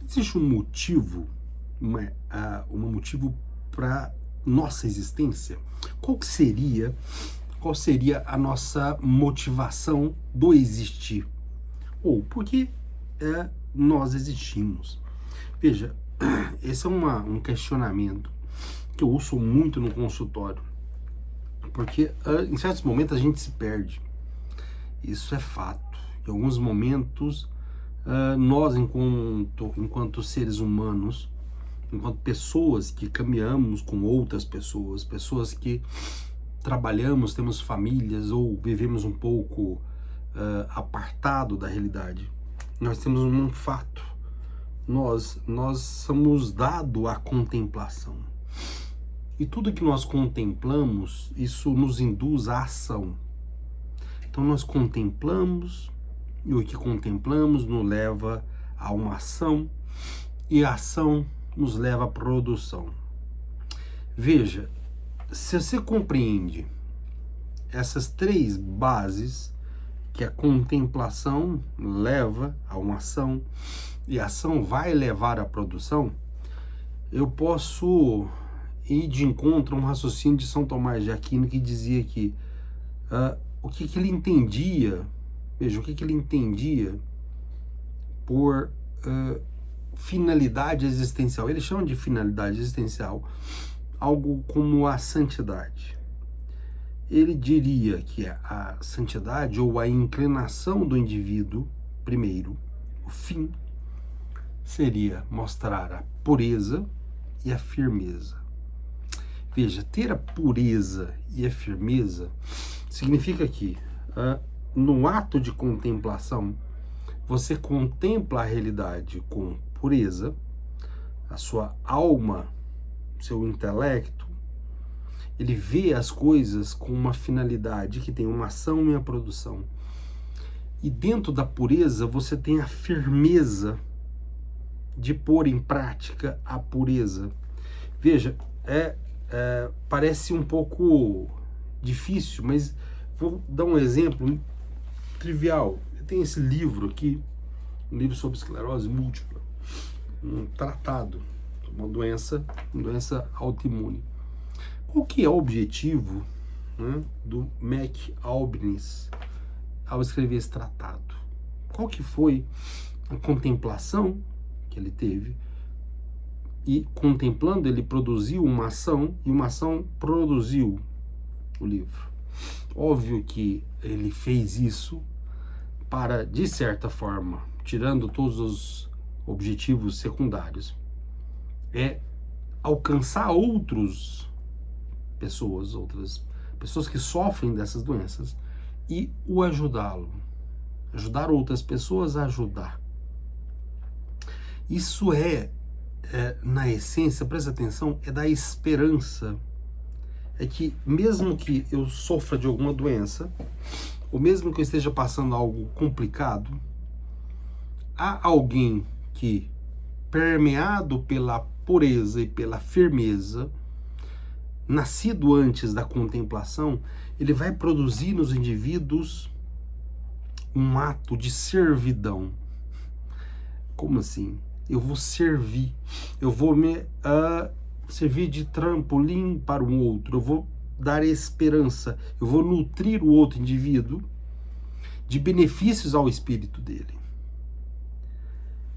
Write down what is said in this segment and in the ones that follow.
Existe um motivo, um motivo para nossa existência? Qual seria a nossa motivação do existir? Ou por que nós existimos? Veja, esse é um questionamento que eu ouço muito no consultório, porque em certos momentos a gente se perde. Isso é fato. Em alguns momentos, nós, enquanto seres humanos, enquanto pessoas que caminhamos com outras pessoas, pessoas que trabalhamos, temos famílias ou vivemos um pouco apartado da realidade, nós temos um fato. Nós somos dados à contemplação. E tudo que nós contemplamos, isso nos induz à ação. Então nós contemplamos, e o que contemplamos nos leva a uma ação, e a ação nos leva à produção. Veja, se você compreende essas três bases, que a contemplação leva a uma ação, e a ação vai levar à produção, eu posso ir de encontro a um raciocínio de São Tomás de Aquino, que dizia que o que ele entendia, veja, o que ele entendia por finalidade existencial. Ele chama de finalidade existencial algo como a santidade. Ele diria que a santidade, ou a inclinação do indivíduo, primeiro, o fim, seria mostrar a pureza e a firmeza. Veja, ter a pureza e a firmeza significa que no ato de contemplação, você contempla a realidade com pureza, a sua alma, seu intelecto, ele vê as coisas com uma finalidade que tem uma ação e uma produção. E dentro da pureza você tem a firmeza de pôr em prática a pureza. Veja, parece um pouco difícil, mas vou dar um exemplo trivial. Tem esse livro aqui, um livro sobre esclerose múltipla, um tratado, uma doença autoimune. Qual que é o objetivo, né, do McAlpines ao escrever esse tratado? Qual que foi a contemplação que ele teve? E contemplando, ele produziu uma ação, e uma ação produziu o livro. Óbvio que ele fez isso para, de certa forma, tirando todos os objetivos secundários, alcançar outras pessoas que sofrem dessas doenças e o ajudar outras pessoas a ajudar. Isso na essência, presta atenção, é da esperança. É que mesmo que eu sofra de alguma doença, ou mesmo que eu esteja passando algo complicado, há alguém que, permeado pela pureza e pela firmeza, nascido antes da contemplação, ele vai produzir nos indivíduos um ato de servidão. Como assim? Eu vou servir, eu vou me servir de trampolim para um outro, eu vou dar esperança, eu vou nutrir o outro indivíduo de benefícios ao espírito dele.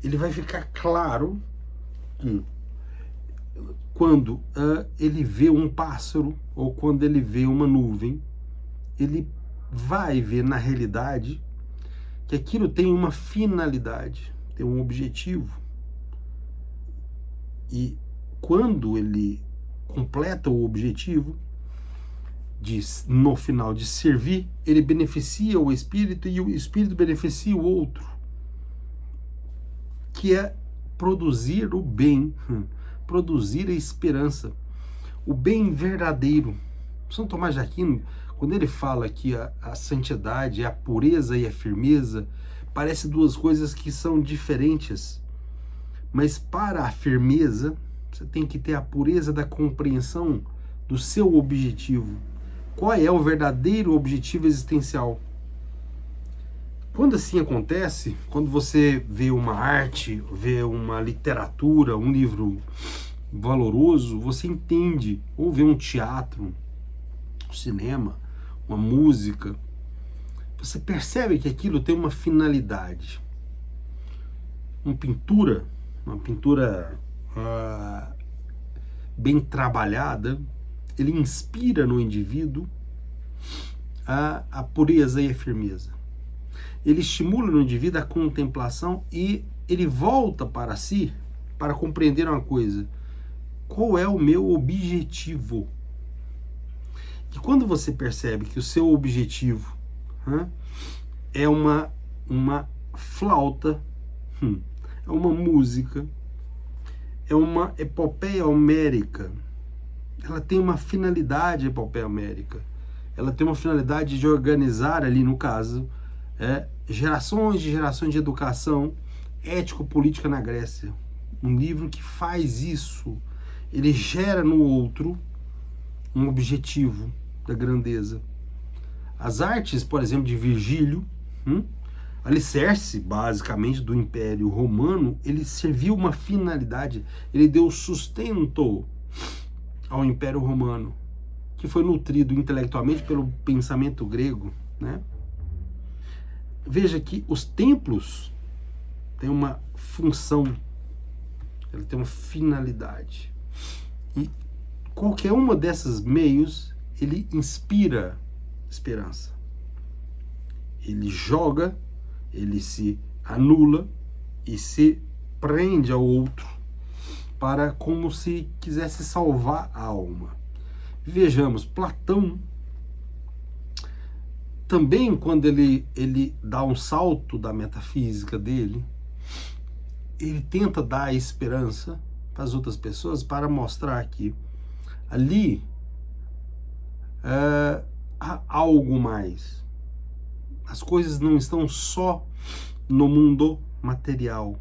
Ele vai ficar claro que quando ele vê um pássaro ou quando ele vê uma nuvem, ele vai ver na realidade que aquilo tem uma finalidade, tem um objetivo. E quando ele completa o objetivo, no final de servir, ele beneficia o espírito e o espírito beneficia o outro, que é produzir o bem, produzir a esperança, o bem verdadeiro. São Tomás de Aquino, quando ele fala que a santidade, a pureza e a firmeza, parece duas coisas que são diferentes, mas para a firmeza, você tem que ter a pureza da compreensão do seu objetivo. Qual é o verdadeiro objetivo existencial? Quando assim acontece, quando você vê uma arte, vê uma literatura, um livro valoroso, você entende, ou vê um teatro, um cinema, uma música, você percebe que aquilo tem uma finalidade. Uma pintura bem trabalhada, ele inspira no indivíduo a pureza e a firmeza. Ele estimula no indivíduo a contemplação e ele volta para si para compreender uma coisa: qual é o meu objetivo? E quando você percebe que o seu objetivo é uma flauta, é uma música, é uma epopeia homérica, ela tem uma finalidade, a epopeia homérica, ela tem uma finalidade de organizar ali, no caso, gerações de educação ético-política na Grécia. Um livro que faz isso, ele gera no outro um objetivo da grandeza. As artes, por exemplo, de Virgílio, alicerce basicamente do Império Romano, ele serviu uma finalidade, ele deu sustento ao Império Romano, que foi nutrido intelectualmente pelo pensamento grego, né? Veja que os templos têm uma função, ele tem uma finalidade. E qualquer uma desses meios, ele inspira esperança. Ele joga, ele se anula e se prende ao outro para como se quisesse salvar a alma. Vejamos, Platão também, quando ele dá um salto da metafísica dele, ele tenta dar esperança para as outras pessoas para mostrar que ali há algo mais. As coisas não estão só no mundo material.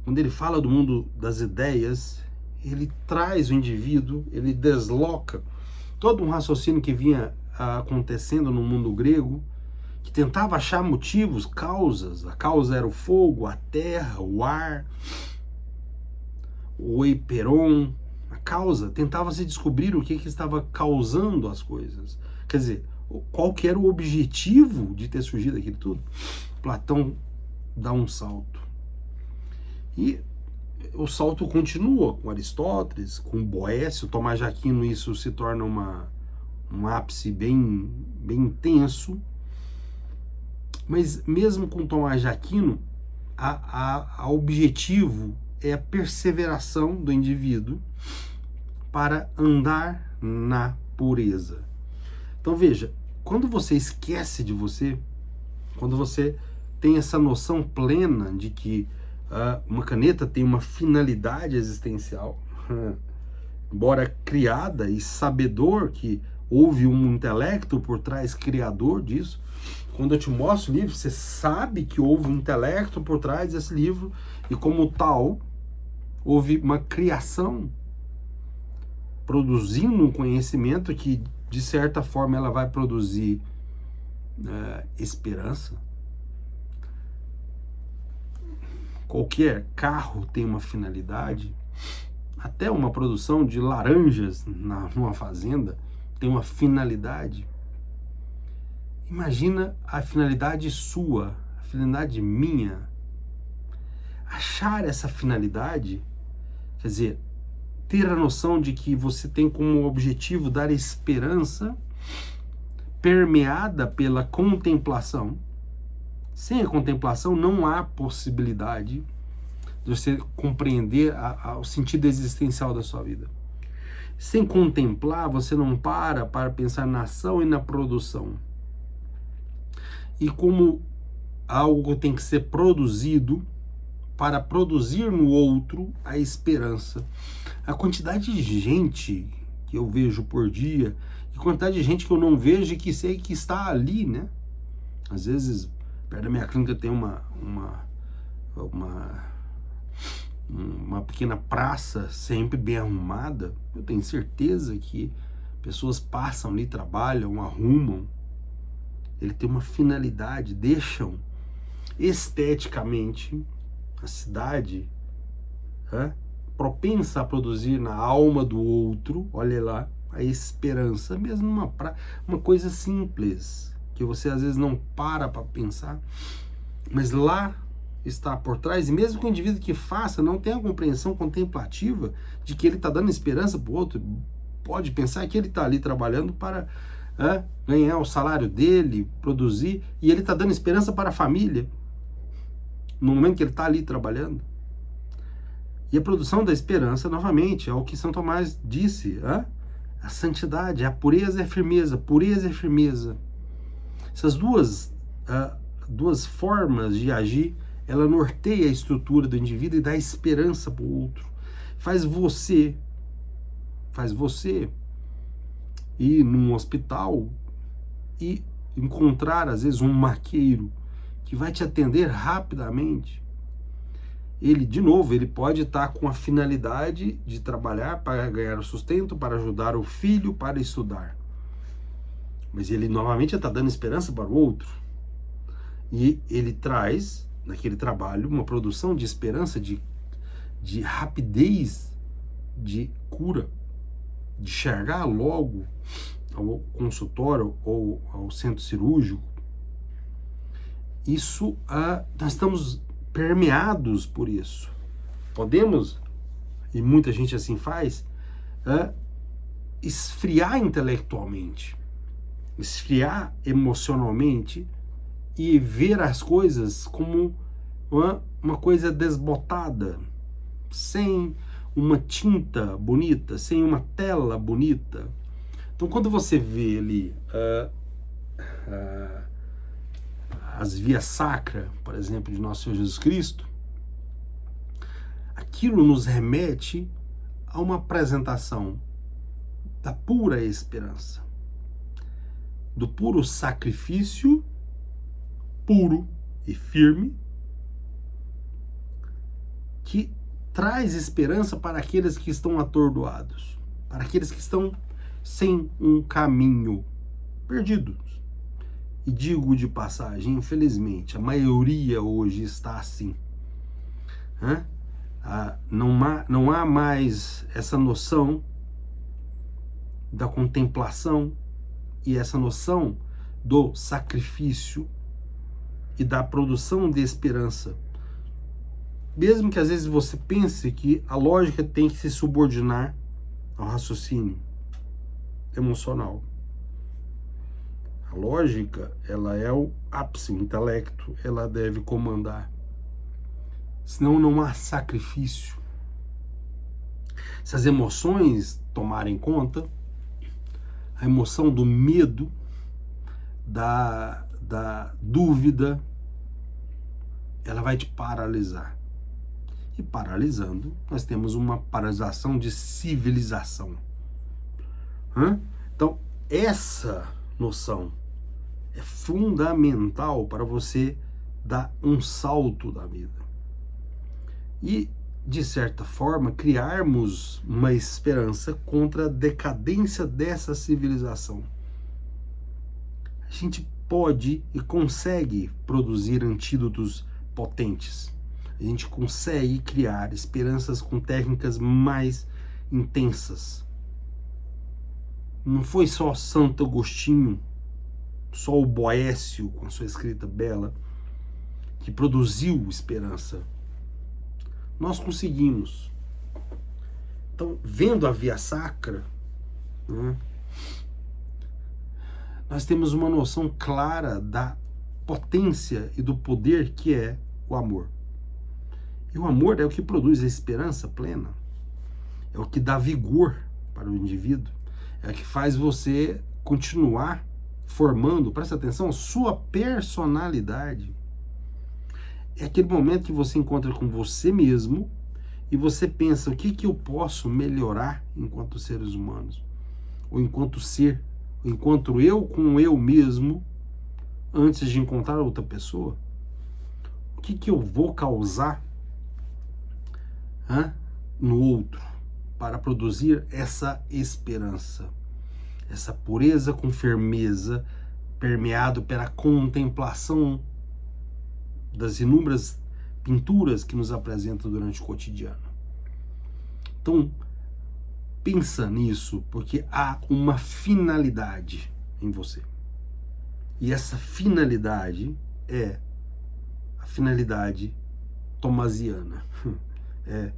Quando ele fala do mundo das ideias, ele traz o indivíduo, ele desloca todo um raciocínio que vinha acontecendo no mundo grego, que tentava achar motivos, causas. A causa era o fogo, a terra, o ar, o Eiperon. A causa, tentava se descobrir o que estava causando as coisas. Quer dizer, qual que era o objetivo de ter surgido aquilo tudo? Platão dá um salto. E o salto continua com Aristóteles, com Boécio, Tomás de Aquino. Isso se torna um ápice bem intenso. Mas mesmo com Tomás de Aquino, a objetivo é a perseveração do indivíduo para andar na pureza. Então veja, quando você esquece de você, quando você tem essa noção plena de que uma caneta tem uma finalidade existencial, embora criada, e sabedor que houve um intelecto por trás criador disso, quando eu te mostro o livro, você sabe que houve um intelecto por trás desse livro e como tal, houve uma criação produzindo um conhecimento que, de certa forma, ela vai produzir esperança. Qualquer carro tem uma finalidade, até uma produção de laranjas numa fazenda tem uma finalidade. Imagina a finalidade sua, a finalidade minha. Achar essa finalidade, quer dizer, ter a noção de que você tem como objetivo dar esperança permeada pela contemplação. Sem a contemplação não há possibilidade de você compreender o sentido existencial da sua vida. Sem contemplar, você não para pensar na ação e na produção. E como algo tem que ser produzido para produzir no outro a esperança. A quantidade de gente que eu vejo por dia, e quantidade de gente que eu não vejo e que sei que está ali, né? Às vezes, perto da minha clínica tem uma pequena praça sempre bem arrumada. Eu tenho certeza que pessoas passam ali, trabalham, arrumam. ele tem uma finalidade, deixam esteticamente a cidade propensa a produzir na alma do outro, olha lá, a esperança, mesmo uma coisa simples, que você às vezes não para pensar, mas lá está por trás, e mesmo que o indivíduo que faça não tenha a compreensão contemplativa de que ele está dando esperança para o outro, pode pensar que ele está ali trabalhando para ganhar o salário dele, produzir, e ele está dando esperança para a família, no momento que ele está ali trabalhando. E a produção da esperança, novamente, é o que São Tomás disse, a santidade, a pureza e a firmeza, pureza e firmeza. Essas duas formas de agir, ela norteia a estrutura do indivíduo e dá esperança para o outro. Faz você ir num hospital e encontrar, às vezes, um maqueiro que vai te atender rapidamente. Ele, de novo, ele pode estar com a finalidade de trabalhar para ganhar o sustento, para ajudar o filho, para estudar. Mas ele, novamente, está dando esperança para o outro. E ele traz, naquele trabalho, uma produção de esperança, de rapidez, de cura, de chegar logo ao consultório ou ao centro cirúrgico. Isso, nós estamos permeados por isso. Podemos, e muita gente assim faz, esfriar intelectualmente, esfriar emocionalmente e ver as coisas como uma coisa desbotada, sem uma tinta bonita, sem uma tela bonita. Então, quando você vê ali as vias sacras, por exemplo, de Nosso Senhor Jesus Cristo, aquilo nos remete a uma apresentação da pura esperança, do puro sacrifício, puro e firme, que traz esperança para aqueles que estão atordoados, para aqueles que estão sem um caminho, perdidos. E digo de passagem, infelizmente, a maioria hoje está assim. Não há mais essa noção da contemplação e essa noção do sacrifício e da produção de esperança. Mesmo que às vezes você pense que a lógica tem que se subordinar ao raciocínio emocional. A lógica, ela é o ápice, o intelecto, ela deve comandar. Senão não há sacrifício. Se as emoções tomarem conta, a emoção do medo, da dúvida, ela vai te paralisar. E paralisando, nós temos uma paralisação de civilização. Então, essa noção é fundamental para você dar um salto da vida. E, de certa forma, criarmos uma esperança contra a decadência dessa civilização. A gente pode e consegue produzir antídotos potentes. A gente consegue criar esperanças com técnicas mais intensas. Não foi só Santo Agostinho, só o Boécio, com a sua escrita bela, que produziu esperança. Nós conseguimos. Então, vendo a via sacra, nós temos uma noção clara da potência e do poder que é o amor. E o amor é o que produz a esperança plena, é o que dá vigor para o indivíduo, é o que faz você continuar formando, presta atenção, sua personalidade. É aquele momento que você encontra com você mesmo e você pensa, o que eu posso melhorar enquanto seres humanos? Ou enquanto ser, ou enquanto eu com eu mesmo, antes de encontrar outra pessoa? O que eu vou causar no outro para produzir essa esperança, essa pureza com firmeza, permeado pela contemplação das inúmeras pinturas que nos apresentam durante o cotidiano. Então, pensa nisso, porque há uma finalidade em você. E essa finalidade é a finalidade tomasiana. É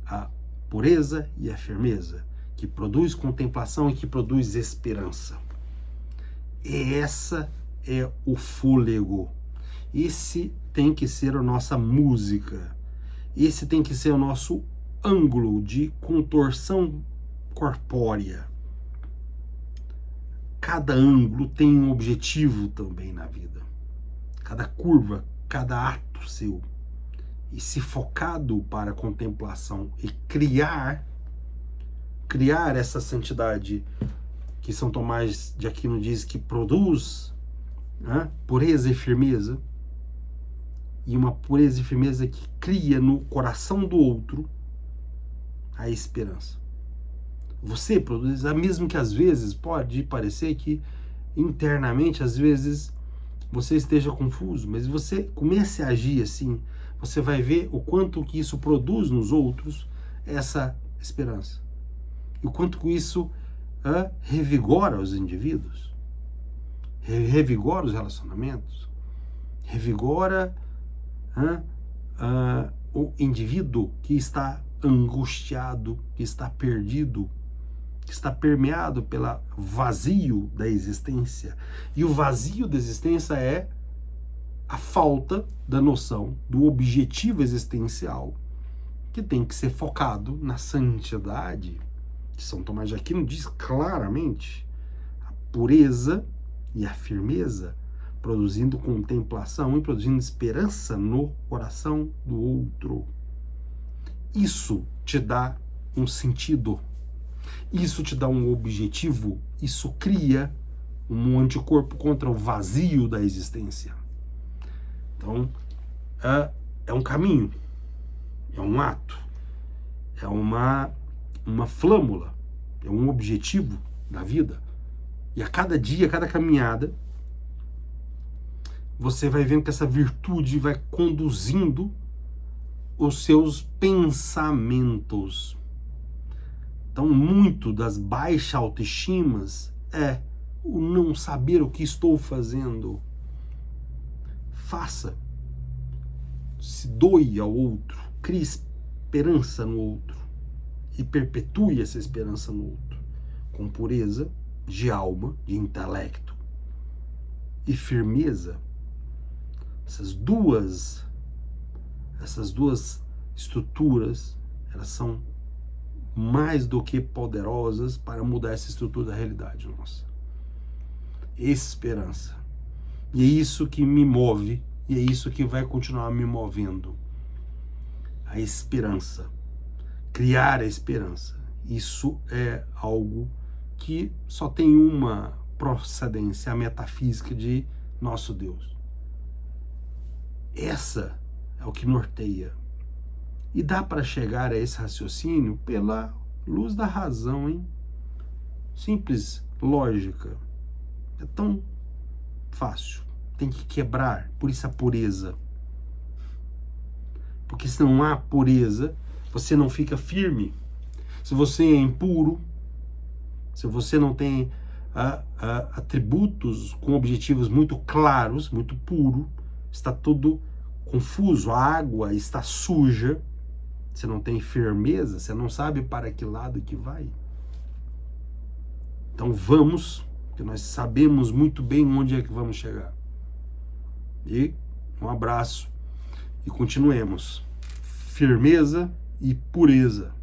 a pureza e a firmeza, que produz contemplação e que produz esperança. E essa é o fôlego. Esse tem que ser a nossa música. Esse tem que ser o nosso ângulo de contorção corpórea. Cada ângulo tem um objetivo também na vida. Cada curva, cada ato seu. E se focado para a contemplação e criar essa santidade que São Tomás de Aquino diz que produz, né, pureza e firmeza, e uma pureza e firmeza que cria no coração do outro a esperança. Você produz, mesmo que às vezes pode parecer que internamente, às vezes, você esteja confuso, mas você comece a agir assim, você vai ver o quanto que isso produz nos outros essa esperança. E o quanto que isso revigora os indivíduos, revigora os relacionamentos, revigora o indivíduo que está angustiado, que está perdido, que está permeado pelo vazio da existência. E o vazio da existência é a falta da noção do objetivo existencial, que tem que ser focado na santidade, que São Tomás de Aquino diz claramente, a pureza e a firmeza, produzindo contemplação e produzindo esperança no coração do outro. Isso te dá um sentido, isso te dá um objetivo, isso cria um anticorpo contra o vazio da existência. Então, é um caminho, é um ato, é uma flâmula, é um objetivo da vida. E a cada dia, a cada caminhada, você vai vendo que essa virtude vai conduzindo os seus pensamentos. Então, muito das baixas autoestimas é o não saber o que estou fazendo. Faça, se doe ao outro, crie esperança no outro e perpetue essa esperança no outro, com pureza de alma, de intelecto e firmeza. Essas duas estruturas, elas são mais do que poderosas para mudar essa estrutura da realidade nossa. Esperança. E é isso que me move, e é isso que vai continuar me movendo. A esperança. Criar a esperança. Isso é algo que só tem uma procedência, a metafísica de nosso Deus. Essa é o que norteia. E dá para chegar a esse raciocínio pela luz da razão, hein? Simples, lógica. É tão fácil. Tem que quebrar, por isso a pureza. Porque se não há pureza, você não fica firme. Se você é impuro, se você não tem atributos com objetivos muito claros, muito puro, está tudo confuso, a água está suja, você não tem firmeza, você não sabe para que lado que vai. Então vamos, porque nós sabemos muito bem onde é que vamos chegar. E um abraço e continuemos. Firmeza e pureza.